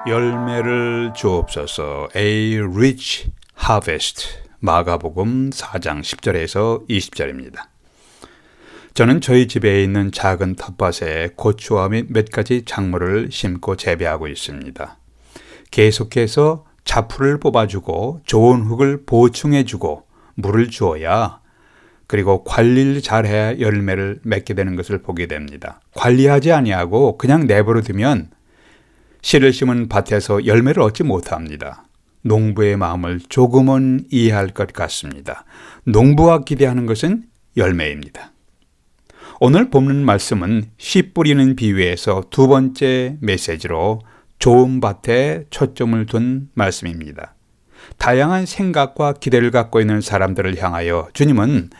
열매를 주옵소서. A rich harvest. 마가복음 4장 10절에서 20절입니다. 저는 저희 집에 있는 작은 텃밭에 고추와 몇 가지 작물을 심고 재배하고 있습니다. 계속해서 잡풀을 뽑아주고 좋은 흙을 보충해주고 물을 주어야, 그리고 관리를 잘해야 열매를 맺게 되는 것을 보게 됩니다. 관리하지 아니하고 그냥 내버려 두면 씨를 심은 밭에서 열매를 얻지 못합니다. 농부의 마음을 조금은 이해할 것 같습니다. 농부가 기대하는 것은 열매입니다. 오늘 본문 말씀은 씨 뿌리는 비유에서 두 번째 메시지로 좋은 밭에 초점을 둔 말씀입니다. 다양한 생각과 기대를 갖고 있는 사람들을 향하여 주님은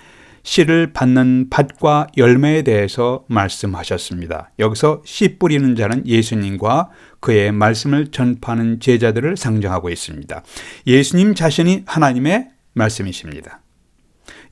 씨를 받는 밭과 열매에 대해서 말씀하셨습니다. 여기서 씨 뿌리는 자는 예수님과 그의 말씀을 전파하는 제자들을 상징하고 있습니다. 예수님 자신이 하나님의 말씀이십니다.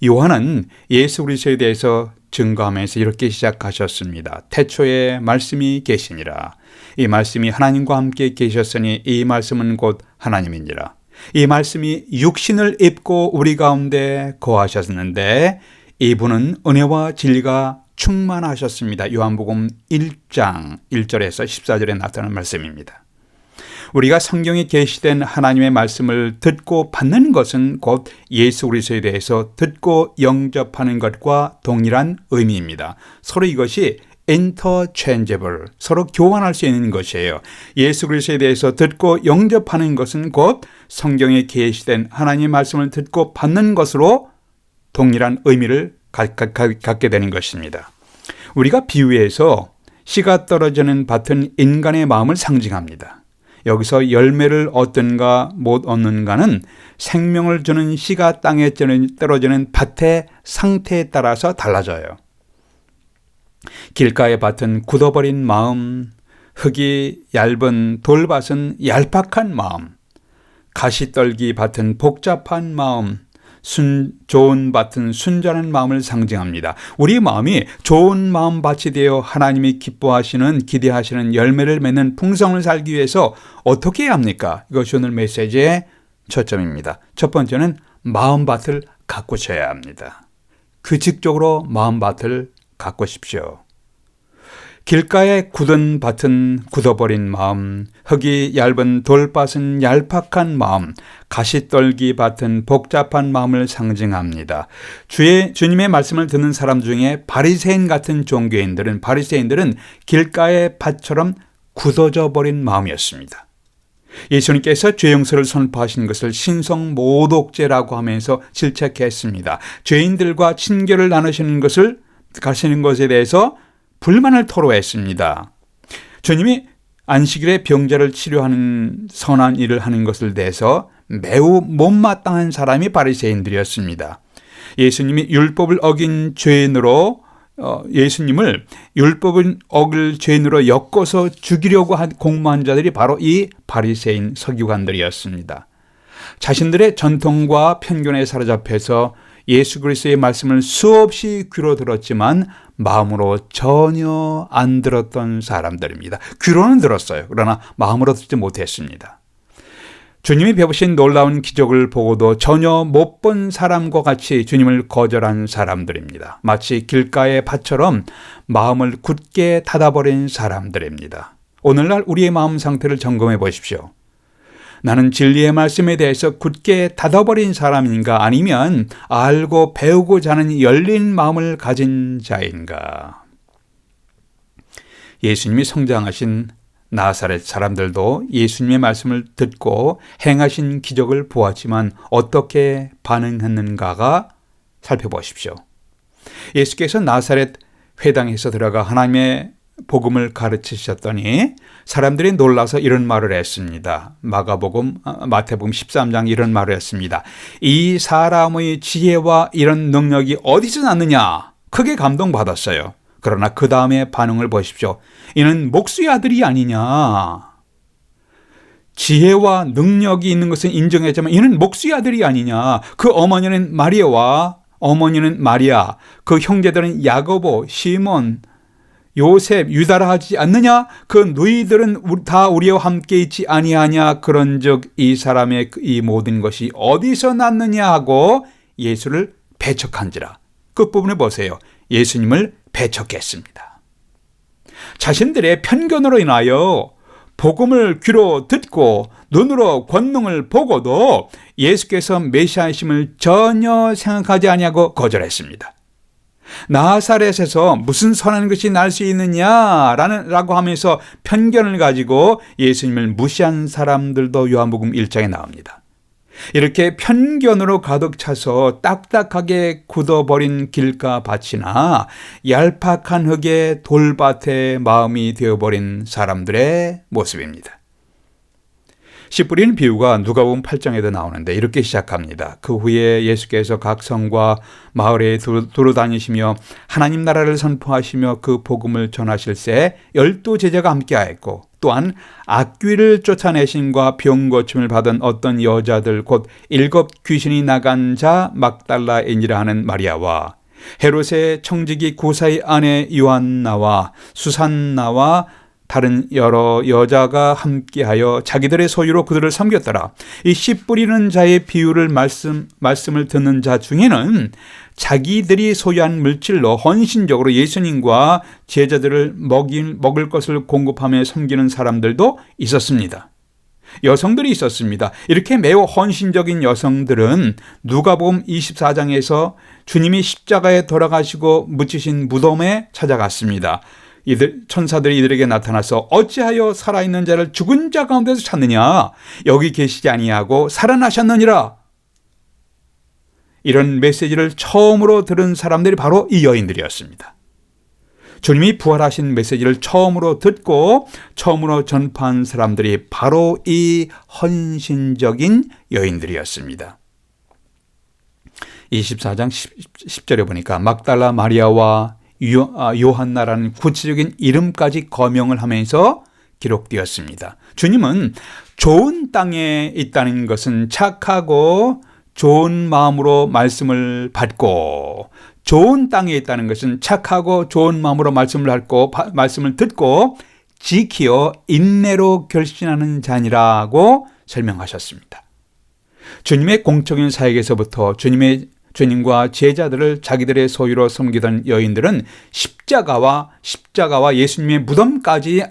요한은 예수 그리스도에 대해서 증거하면서 이렇게 시작하셨습니다. 태초에 말씀이 계시니라. 이 말씀이 하나님과 함께 계셨으니 이 말씀은 곧 하나님이니라. 이 말씀이 육신을 입고 우리 가운데 거하셨는데 이분은 은혜와 진리가 충만하셨습니다. 요한복음 1장 1절에서 14절에 나타나는 말씀입니다. 우리가 성경에 계시된 하나님의 말씀을 듣고 받는 것은 곧 예수 그리스도에 대해서 듣고 영접하는 것과 동일한 의미입니다. 서로 이것이 interchangeable, 서로 교환할 수 있는 것이에요. 예수 그리스도에 대해서 듣고 영접하는 것은 곧 성경에 계시된 하나님의 말씀을 듣고 받는 것으로 동일한 의미를 갖게 되는 것입니다. 우리가 비유에서 씨가 떨어지는 밭은 인간의 마음을 상징합니다. 여기서 열매를 얻든가 못 얻는가는 생명을 주는 씨가 땅에 떨어지는 밭의 상태에 따라서 달라져요. 길가의 밭은 굳어버린 마음, 흙이 얇은 돌밭은 얄팍한 마음, 가시떨기 밭은 복잡한 마음, 좋은 밭은 순전한 마음을 상징합니다. 우리 마음이 좋은 마음 밭이 되어 하나님이 기뻐하시는, 기대하시는 열매를 맺는 풍성을 살기 위해서 어떻게 해야 합니까? 이것이 오늘 메시지의 초점입니다. 첫 번째는 마음밭을 가꾸셔야 합니다. 규칙적으로 마음밭을 가꾸십시오. 길가에 굳은 밭은 굳어버린 마음, 흙이 얇은 돌밭은 얄팍한 마음, 가시떨기 밭은 복잡한 마음을 상징합니다. 주님의 말씀을 듣는 사람 중에 바리새인 같은 바리새인들은 길가의 밭처럼 굳어져 버린 마음이었습니다. 예수님께서 죄 용서를 선포하신 것을 신성모독죄라고 하면서 질책했습니다. 죄인들과 친교를 나누시는 것에 대해서 불만을 토로했습니다. 주님이 안식일에 병자를 치료하는 선한 일을 하는 것을 대해서 매우 못마땅한 사람이 바리새인들이었습니다. 예수님이 율법을 어긴 죄인으로 예수님을 율법을 어길 죄인으로 엮어서 죽이려고 공모한 자들이 바로 이 바리새인 서기관들이었습니다. 자신들의 전통과 편견에 사로잡혀서 예수 그리스도의 말씀을 수없이 귀로 들었지만 마음으로 전혀 안 들었던 사람들입니다. 귀로는 들었어요. 그러나 마음으로 듣지 못했습니다. 주님이 베푸신 놀라운 기적을 보고도 전혀 못 본 사람과 같이 주님을 거절한 사람들입니다. 마치 길가의 밭처럼 마음을 굳게 닫아버린 사람들입니다. 오늘날 우리의 마음 상태를 점검해 보십시오. 나는 진리의 말씀에 대해서 굳게 닫아버린 사람인가, 아니면 알고 배우고자 하는 열린 마음을 가진 자인가? 예수님이 성장하신 나사렛 사람들도 예수님의 말씀을 듣고 행하신 기적을 보았지만 어떻게 반응했는가가 살펴보십시오. 예수께서 나사렛 회당에서 들어가 하나님의 복음을 가르치셨더니 사람들이 놀라서 이런 말을 했습니다. 마태복음 13장 이런 말을 했습니다. 이 사람의 지혜와 이런 능력이 어디서 났느냐? 크게 감동받았어요. 그러나 그 다음에 반응을 보십시오. 이는 목수의 아들이 아니냐? 지혜와 능력이 있는 것은 인정했지만 이는 목수의 아들이 아니냐? 그 어머니는 마리아, 그 형제들은 야고보, 시몬, 요셉 유다라 하지 않느냐? 그 너희들은 다 우리와 함께 있지 아니하냐? 그런즉 이 사람의 이 모든 것이 어디서 났느냐 하고 예수를 배척한지라. 끝부분에 보세요. 예수님을 배척했습니다. 자신들의 편견으로 인하여 복음을 귀로 듣고 눈으로 권능을 보고도 예수께서 메시아이심을 전혀 생각하지 아니하고 거절했습니다. 나사렛에서 무슨 선한 것이 날 수 있느냐라고 하면서 편견을 가지고 예수님을 무시한 사람들도 요한복음 1장에 나옵니다. 이렇게 편견으로 가득 차서 딱딱하게 굳어버린 길가밭이나 얄팍한 흙의 돌밭의 마음이 되어버린 사람들의 모습입니다. 씨 뿌리는 비유가 누가복음 8장에도 나오는데 이렇게 시작합니다. 그 후에 예수께서 각 성과 마을에 두루다니시며 하나님 나라를 선포하시며 그 복음을 전하실새 12 제자가 함께하였고 또한 악귀를 쫓아내심과 병 고침을 받은 어떤 여자들 곧 7 귀신이 나간 자 막달라인이라 하는 마리아와 헤롯의 청지기 구사의 아내 요한나와 수산나와 다른 여러 여자가 함께하여 자기들의 소유로 그들을 섬겼더라. 이 씨 뿌리는 자의 비유를 말씀을 듣는 자 중에는 자기들이 소유한 물질로 헌신적으로 예수님과 제자들을 먹을 것을 공급하며 섬기는 사람들도 있었습니다. 여성들이 있었습니다. 이렇게 매우 헌신적인 여성들은 누가복음 24장에서 주님이 십자가에 돌아가시고 묻히신 무덤에 찾아갔습니다. 천사들이 이들에게 나타나서 어찌하여 살아있는 자를 죽은 자 가운데서 찾느냐? 여기 계시지 아니하고 살아나셨느니라. 이런 메시지를 처음으로 들은 사람들이 바로 이 여인들이었습니다. 주님이 부활하신 메시지를 처음으로 듣고 처음으로 전파한 사람들이 바로 이 헌신적인 여인들이었습니다. 24장 10절에 보니까 막달라 마리아와 요한나라는 구체적인 이름까지 거명을 하면서 기록되었습니다. 주님은 좋은 땅에 있다는 것은 착하고 좋은 마음으로 말씀을 받고, 좋은 땅에 있다는 것은 착하고 좋은 마음으로 말씀을 듣고 지키어 인내로 결신하는 자니라고 설명하셨습니다. 주님의 공적인 사역에서부터 주님과 제자들을 자기들의 소유로 섬기던 여인들은 십자가와 예수님의 무덤까지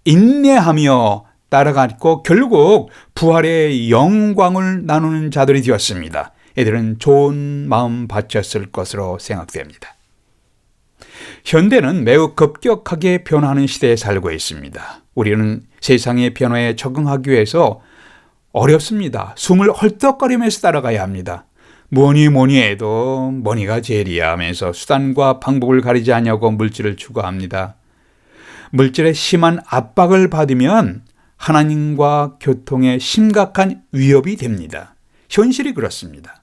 인내하며 따라갔고 결국 부활의 영광을 나누는 자들이 되었습니다. 이들은 좋은 마음 바쳤을 것으로 생각됩니다. 현대는 매우 급격하게 변화하는 시대에 살고 있습니다. 우리는 세상의 변화에 적응하기 위해서 어렵습니다. 숨을 헐떡거리면서 따라가야 합니다. 뭐니 해도 뭐니가 제일이야 하면서 수단과 방법을 가리지 않냐고 물질을 추구합니다. 물질에 심한 압박을 받으면 하나님과 교통에 심각한 위협이 됩니다. 현실이 그렇습니다.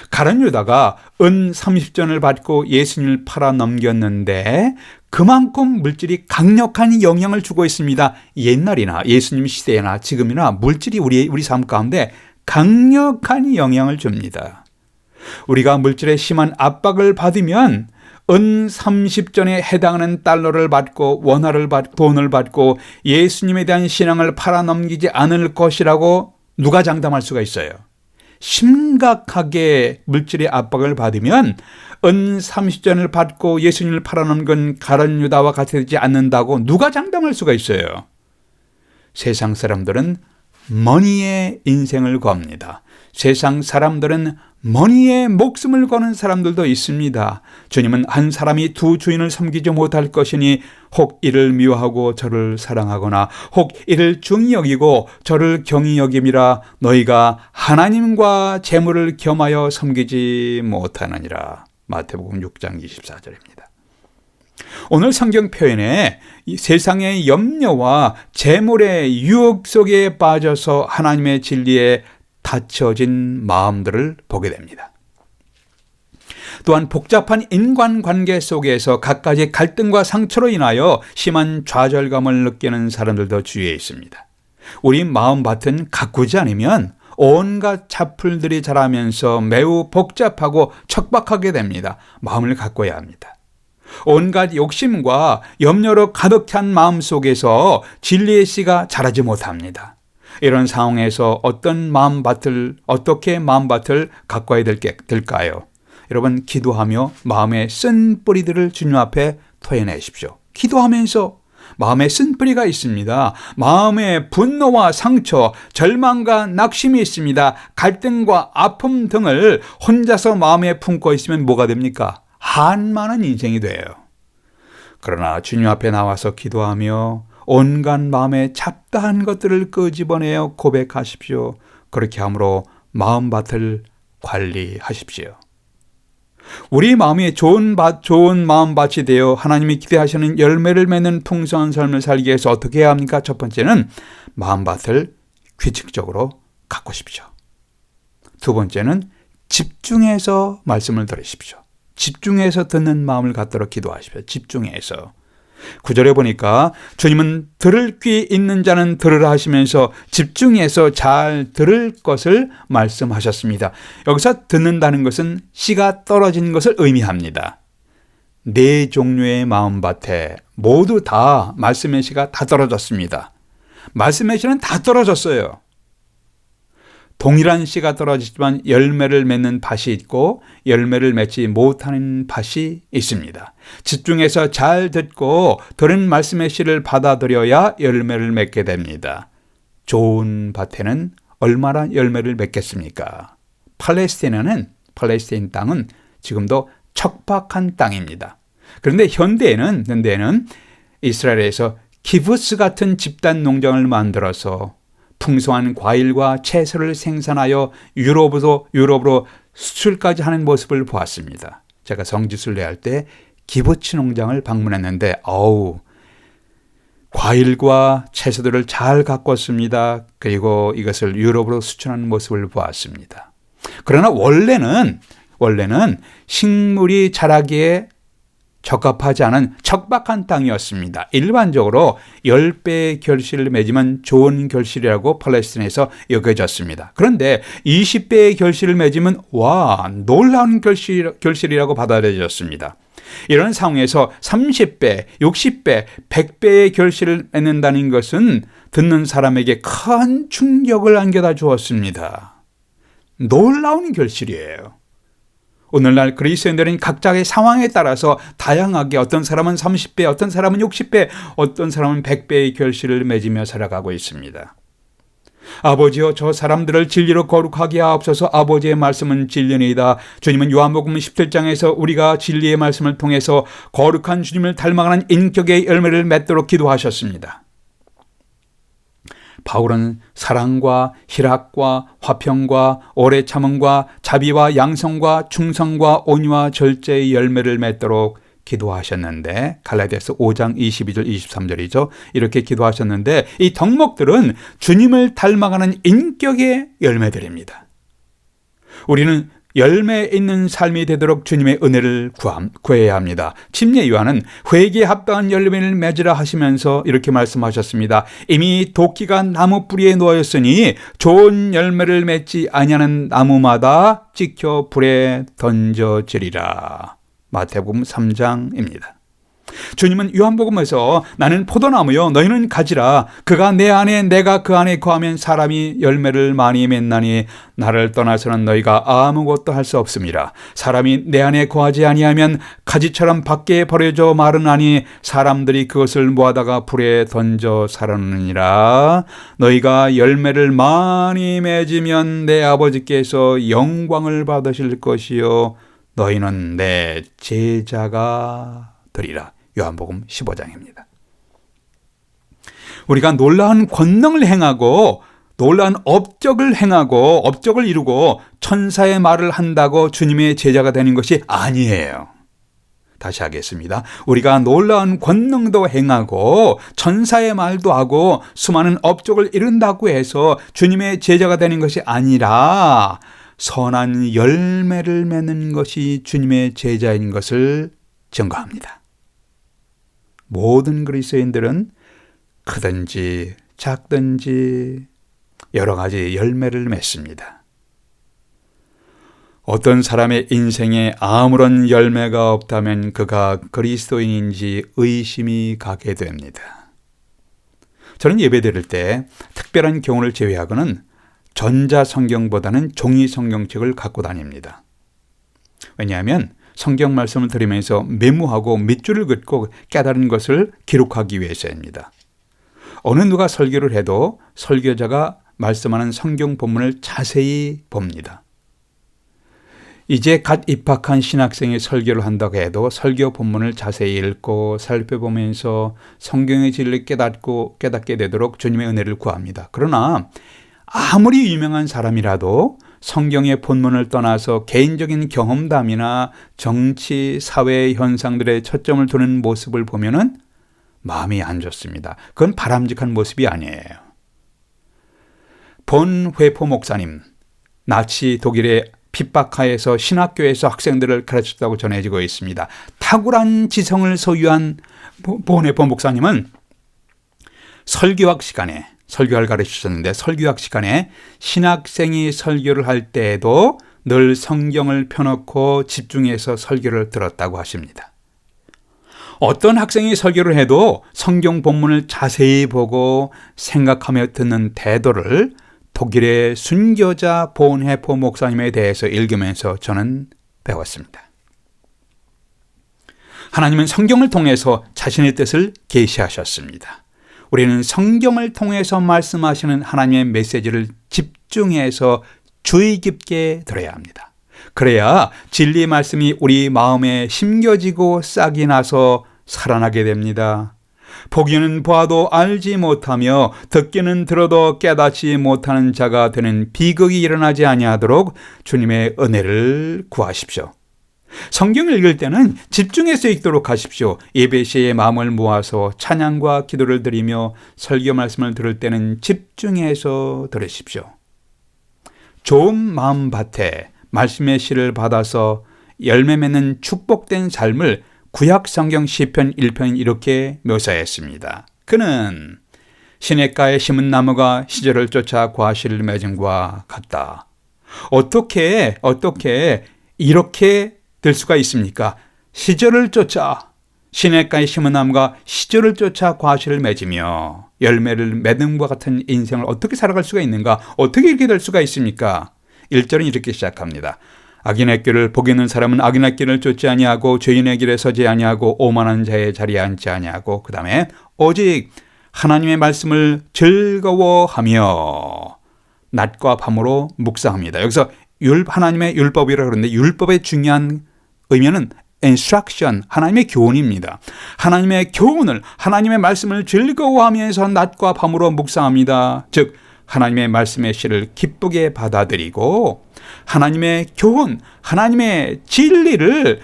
가룟 유다가 은 30전을 받고 예수님을 팔아 넘겼는데 그만큼 물질이 강력한 영향을 주고 있습니다. 옛날이나 예수님 시대나 지금이나 물질이 우리 삶 가운데 강력한 영향을 줍니다. 우리가 물질에 심한 압박을 받으면 은 30전에 해당하는 달러를 받고 원화를 받고 돈을 받고 예수님에 대한 신앙을 팔아넘기지 않을 것이라고 누가 장담할 수가 있어요? 심각하게 물질의 압박을 받으면 은 30전을 받고 예수님을 팔아넘긴 가룟 유다와 같이 되지 않는다고 누가 장담할 수가 있어요? 세상 사람들은 머니의 인생을 겁니다. 세상 사람들은 머니의 목숨을 거는 사람들도 있습니다. 주님은 한 사람이 두 주인을 섬기지 못할 것이니 혹 이를 미워하고 저를 사랑하거나 혹 이를 중히 여기고 저를 경히 여김이라 너희가 하나님과 재물을 겸하여 섬기지 못하느니라. 마태복음 6장 24절입니다. 오늘 성경 표현에 세상의 염려와 재물의 유혹 속에 빠져서 하나님의 진리에 닫혀진 마음들을 보게 됩니다. 또한 복잡한 인간관계 속에서 갖가지 갈등과 상처로 인하여 심한 좌절감을 느끼는 사람들도 주위에 있습니다. 우리 마음밭은 가꾸지 않으면 온갖 잡풀들이 자라면서 매우 복잡하고 척박하게 됩니다. 마음을 가꿔야 합니다. 온갖 욕심과 염려로 가득 찬 마음 속에서 진리의 씨가 자라지 못합니다. 이런 상황에서 어떻게 마음밭을 가꿔야 될까요? 여러분, 기도하며 마음의 쓴 뿌리들을 주님 앞에 토해내십시오. 기도하면서 마음에 쓴뿌리가 있습니다. 마음에 분노와 상처, 절망과 낙심이 있습니다. 갈등과 아픔 등을 혼자서 마음에 품고 있으면 뭐가 됩니까? 한많은 인생이 돼요. 그러나 주님 앞에 나와서 기도하며 온갖 마음에 잡다한 것들을 끄집어내어 고백하십시오. 그렇게 함으로 마음밭을 관리하십시오. 우리 마음이 좋은 마음밭이 되어 하나님이 기대하시는 열매를 맺는 풍성한 삶을 살기 위해서 어떻게 해야 합니까? 첫 번째는 마음밭을 규칙적으로 가꾸십시오. 두 번째는 집중해서 말씀을 들으십시오. 집중해서 듣는 마음을 갖도록 기도하십시오. 집중해서. 9절에 보니까 주님은 들을 귀 있는 자는 들으라 하시면서 집중해서 잘 들을 것을 말씀하셨습니다. 여기서 듣는다는 것은 씨가 떨어진 것을 의미합니다. 네 종류의 마음밭에 모두 다 말씀의 씨가 다 떨어졌습니다. 말씀의 씨는 다 떨어졌어요. 동일한 씨가 떨어지지만 열매를 맺는 밭이 있고 열매를 맺지 못하는 밭이 있습니다. 집중해서 잘 듣고 들은 말씀의 씨를 받아들여야 열매를 맺게 됩니다. 좋은 밭에는 얼마나 열매를 맺겠습니까? 팔레스타인 땅은 지금도 척박한 땅입니다. 그런데 현대에는 이스라엘에서 키부츠 같은 집단 농장을 만들어서 풍성한 과일과 채소를 생산하여 유럽으로 수출까지 하는 모습을 보았습니다. 제가 성지순례할 때 키부츠 농장을 방문했는데 과일과 채소들을 잘 가꿨습니다. 그리고 이것을 유럽으로 수출하는 모습을 보았습니다. 그러나 원래는 식물이 자라기에 적합하지 않은 척박한 땅이었습니다. 일반적으로 10배의 결실을 맺으면 좋은 결실이라고 팔레스타인에서 여겨졌습니다. 그런데 20배의 결실을 맺으면 놀라운 결실이라고 받아들여졌습니다. 이런 상황에서 30배, 60배, 100배의 결실을 맺는다는 것은 듣는 사람에게 큰 충격을 안겨다 주었습니다. 놀라운 결실이에요. 오늘날 그리스도인들은 각자의 상황에 따라서 다양하게 어떤 사람은 30배, 어떤 사람은 60배, 어떤 사람은 100배의 결실을 맺으며 살아가고 있습니다. 아버지여, 저 사람들을 진리로 거룩하게 하옵소서. 아버지의 말씀은 진리니이다. 주님은 요한복음 17장에서 우리가 진리의 말씀을 통해서 거룩한 주님을 닮아가는 인격의 열매를 맺도록 기도하셨습니다. 바울은 사랑과 희락과 화평과 오래 참음과 자비와 양성과 충성과 온유와 절제의 열매를 맺도록 기도하셨는데, 갈라디아서 5장 22절 23절이죠. 이렇게 기도하셨는데 이 덕목들은 주님을 닮아가는 인격의 열매들입니다. 우리는 열매 있는 삶이 되도록 주님의 은혜를 구해야 합니다. 침례 요한은 회개에 합당한 열매를 맺으라 하시면서 이렇게 말씀하셨습니다. 이미 도끼가 나무 뿌리에 놓였으니 좋은 열매를 맺지 아니하는 나무마다 찍혀 불에 던져지리라. 마태복음 3장입니다. 주님은 요한복음에서 나는 포도나무요 너희는 가지라. 그가 내 안에 내가 그 안에 거하면 사람이 열매를 많이 맺나니 나를 떠나서는 너희가 아무것도 할 수 없음이라. 사람이 내 안에 거하지 아니하면 가지처럼 밖에 버려져 마르나니 사람들이 그것을 모아다가 불에 던져 살아느니라. 너희가 열매를 많이 맺으면 내 아버지께서 영광을 받으실 것이요 너희는 내 제자가 되리라. 요한복음 15장입니다. 우리가 놀라운 권능을 행하고 놀라운 업적을 이루고 천사의 말을 한다고 주님의 제자가 되는 것이 아니에요. 다시 하겠습니다. 우리가 놀라운 권능도 행하고 천사의 말도 하고 수많은 업적을 이룬다고 해서 주님의 제자가 되는 것이 아니라 선한 열매를 맺는 것이 주님의 제자인 것을 증거합니다. 모든 그리스도인들은 크든지 작든지 여러 가지 열매를 맺습니다. 어떤 사람의 인생에 아무런 열매가 없다면 그가 그리스도인인지 의심이 가게 됩니다. 저는 예배 드릴 때 특별한 경우를 제외하고는 전자성경보다는 종이성경책을 갖고 다닙니다. 왜냐하면 성경 말씀을 들으면서 메모하고 밑줄을 긋고 깨달은 것을 기록하기 위해서입니다. 어느 누가 설교를 해도 설교자가 말씀하는 성경 본문을 자세히 봅니다. 이제 갓 입학한 신학생이 설교를 한다고 해도 설교 본문을 자세히 읽고 살펴보면서 성경의 진리를 깨닫게 되도록 주님의 은혜를 구합니다. 그러나 아무리 유명한 사람이라도 성경의 본문을 떠나서 개인적인 경험담이나 정치, 사회 현상들의 초점을 두는 모습을 보면은 마음이 안 좋습니다. 그건 바람직한 모습이 아니에요. 본 회포 목사님, 나치 독일의 핍박하에서 신학교에서 학생들을 가르쳤다고 전해지고 있습니다. 탁월한 지성을 소유한 본 회포 목사님은 설교학 시간에 설교를 가르치셨는데 설교학 시간에 신학생이 설교를 할 때에도 늘 성경을 펴놓고 집중해서 설교를 들었다고 하십니다. 어떤 학생이 설교를 해도 성경 본문을 자세히 보고 생각하며 듣는 태도를 독일의 순교자 본헤포 목사님에 대해서 읽으면서 저는 배웠습니다. 하나님은 성경을 통해서 자신의 뜻을 계시하셨습니다. 우리는 성경을 통해서 말씀하시는 하나님의 메시지를 집중해서 주의 깊게 들어야 합니다. 그래야 진리의 말씀이 우리 마음에 심겨지고 싹이 나서 살아나게 됩니다. 보기는 봐도 알지 못하며 듣기는 들어도 깨닫지 못하는 자가 되는 비극이 일어나지 아니하도록 주님의 은혜를 구하십시오. 성경을 읽을 때는 집중해서 읽도록 하십시오. 예배 시에 마음을 모아서 찬양과 기도를 드리며 설교 말씀을 들을 때는 집중해서 들으십시오. 좋은 마음밭에 말씀의 씨를 받아서 열매 맺는 축복된 삶을 구약 성경 시편 1편이 이렇게 묘사했습니다. 그는 시냇가에 심은 나무가 시절을 쫓아 과실을 맺음과 같다. 어떻게 이렇게 될 수가 있습니까? 시절을 쫓아 시냇가에 심은 나무가 시절을 쫓아 과실을 맺으며 열매를 맺음과 같은 인생을 어떻게 살아갈 수가 있는가? 어떻게 이렇게 될 수가 있습니까? 1절은 이렇게 시작합니다. 악인의 길을 복 있는 사람은 악인의 길을 쫓지 아니하고 죄인의 길에 서지 아니하고 오만한 자의 자리에 앉지 아니하고 그 다음에 오직 하나님의 말씀을 즐거워하며 낮과 밤으로 묵상합니다. 여기서 하나님의 율법이라고 그러는데 율법의 중요한 의미는 instruction, 하나님의 교훈입니다. 하나님의 교훈을, 하나님의 말씀을 즐거워하면서 낮과 밤으로 묵상합니다. 즉 하나님의 말씀의 씨를 기쁘게 받아들이고 하나님의 교훈, 하나님의 진리를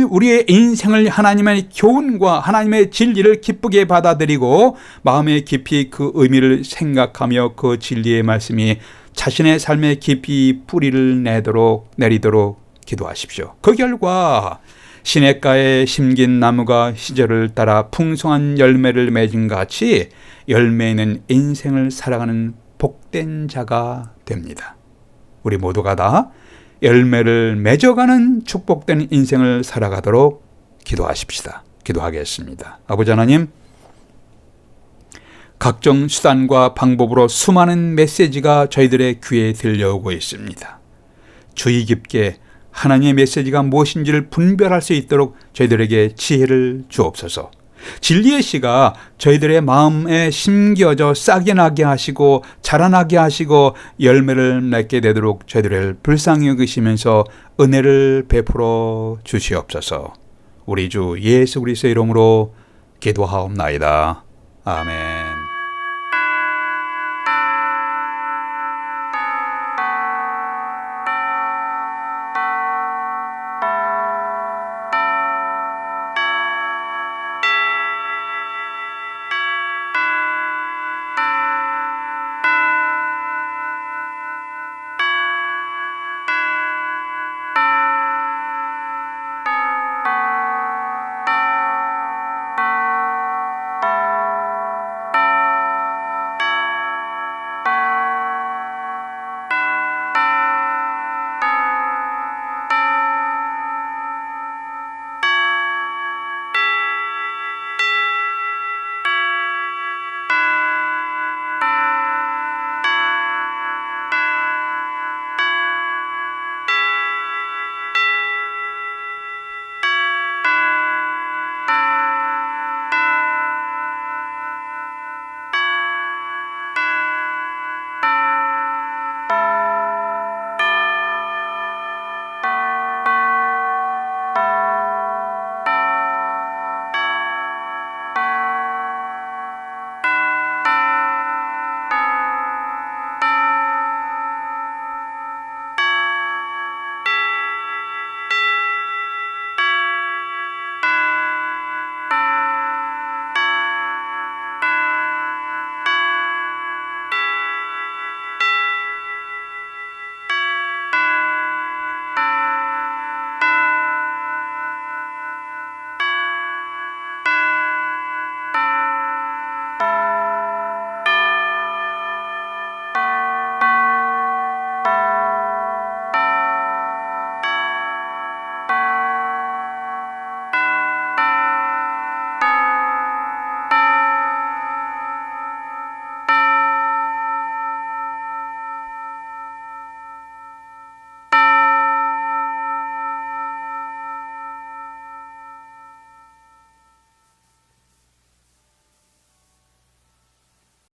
우리의 인생을 하나님의 교훈과 하나님의 진리를 기쁘게 받아들이고 마음에 깊이 그 의미를 생각하며 그 진리의 말씀이 자신의 삶에 깊이 뿌리를 내리도록 기도하십시오. 그 결과 시냇가에 심긴 나무가 시절을 따라 풍성한 열매를 맺은 같이 열매 있는 인생을 살아가는 복된 자가 됩니다. 우리 모두가 다 열매를 맺어가는 축복된 인생을 살아가도록 기도하십시다. 기도하겠습니다. 아버지 하나님, 각종 수단과 방법으로 수많은 메시지가 저희들의 귀에 들려오고 있습니다. 주의 깊게 하나님의 메시지가 무엇인지를 분별할 수 있도록 저희들에게 지혜를 주옵소서. 진리의 씨가 저희들의 마음에 심겨져 싹이 나게 하시고 자라나게 하시고 열매를 맺게 되도록 저희들을 불쌍히 여기시면서 은혜를 베풀어 주시옵소서. 우리 주 예수 그리스도의 이름으로 기도하옵나이다. 아멘.